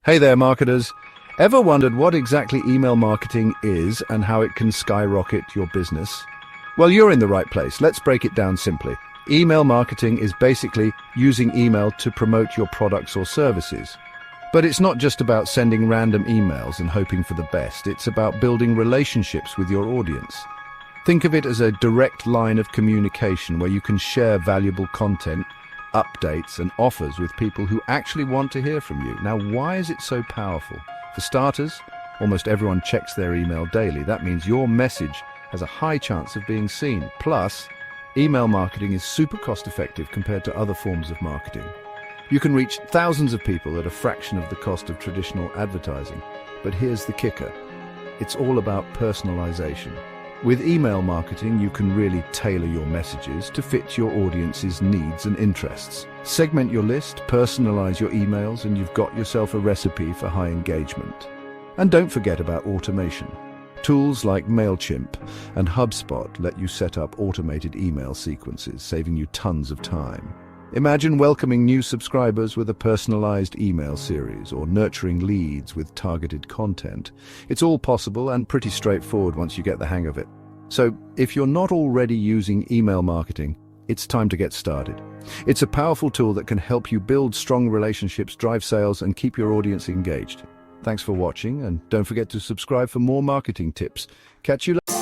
Hey there, marketers. Ever wondered what exactly email marketing is and how it can skyrocket your business? Well, you're in the right place. Let's break it down simply. Email marketing is basically using email to promote your products or services. But it's not just about sending random emails and hoping for the best. It's about building relationships with your audience. Think of it as a direct line of communication where you can share valuable content, updates and offers with people who actually want to hear from you. Now, why is it so powerful? For starters, almost everyone checks their email daily. That means your message has a high chance of being seen. Plus, email marketing is super cost-effective compared to other forms of marketing. You can reach thousands of people at a fraction of the cost of traditional advertising. But here's the kicker. It's all about personalization. With email marketing, you can really tailor your messages to fit your audience's needs and interests. Segment your list, personalize your emails, and you've got yourself a recipe for high engagement. And don't forget about automation. Tools like MailChimp and HubSpot let you set up automated email sequences, saving you tons of time. Imagine welcoming new subscribers with a personalized email series or nurturing leads with targeted content. It's all possible and pretty straightforward once you get the hang of it. So, if you're not already using email marketing, it's time to get started. It's a powerful tool that can help you build strong relationships, drive sales, and keep your audience engaged. Thanks for watching, and don't forget to subscribe for more marketing tips. Catch you later.